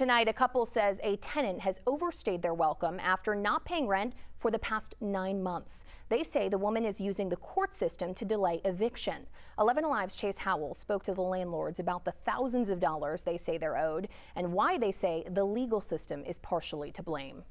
Tonight, a couple says a tenant has overstayed their welcome after not paying rent for the past 9 months. They say the woman is using the court system to delay eviction. 11 Alive's Chase Howell spoke to the landlords about the thousands of dollars they say they're owed and why they say the legal system is partially to blame.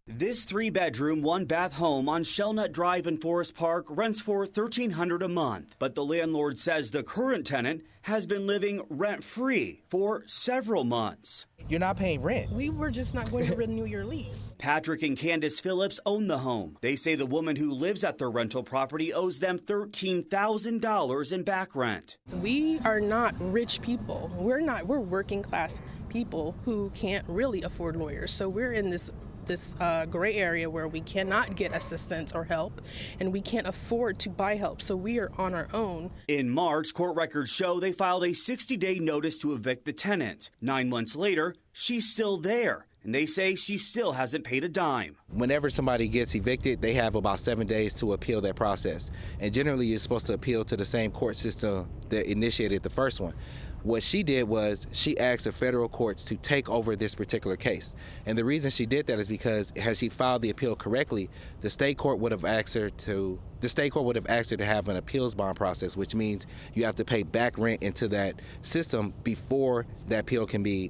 This 3-bedroom, 1-bath home on Shellnut Drive in Forest Park rents for $1,300 a month. But the landlord says the current tenant has been living rent-free for several months. You're not paying rent. We were just not going to renew your lease. Patrick and Candace Phillips own the home. They say the woman who lives at their rental property owes them $13,000 in back rent. We are not rich people. We're working class people who can't really afford lawyers. So we're in this gray area where we cannot get assistance or help, and we can't afford to buy help, so we are on our own. In March, court records show they filed a 60-day notice to evict the tenant. 9 months later, she's still there, and they say she still hasn't paid a dime. Whenever somebody gets evicted, they have about 7 days to appeal that process, and generally you're supposed to appeal to the same court system that initiated the first one. What she did was she asked the federal courts to take over this particular case. And the reason she did that is because had she filed the appeal correctly, the state court would have asked her to have an appeals bond process, which means you have to pay back rent into that system before that appeal can be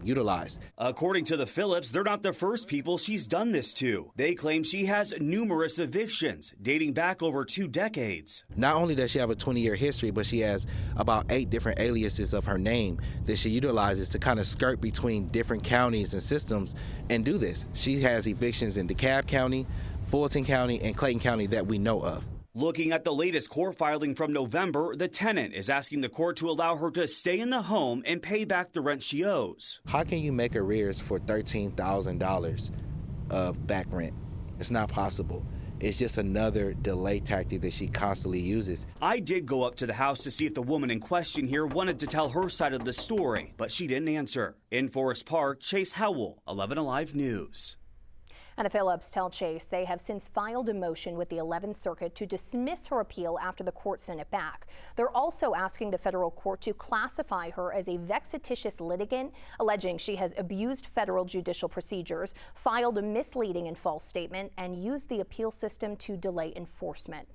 utilized. According to the Phillips, they're not the first people she's done this to. They claim she has numerous evictions dating back over 2 decades. Not only does she have a 20-year history, but she has about 8 different aliases of her name that she utilizes to kind of skirt between different counties and systems and do this. She has evictions in DeKalb County, Fulton County, and Clayton County that we know of. Looking at the latest court filing from November, the tenant is asking the court to allow her to stay in the home and pay back the rent she owes. How can you make arrears for $13,000 of back rent? It's not possible. It's just another delay tactic that she constantly uses. I did go up to the house to see if the woman in question here wanted to tell her side of the story, but she didn't answer. In Forest Park, Chase Howell, 11 Alive News. And the Phillips tell Chase they have since filed a motion with the 11th Circuit to dismiss her appeal after the court sent it back. They're also asking the federal court to classify her as a vexatious litigant, alleging she has abused federal judicial procedures, filed a misleading and false statement, and used the appeal system to delay enforcement.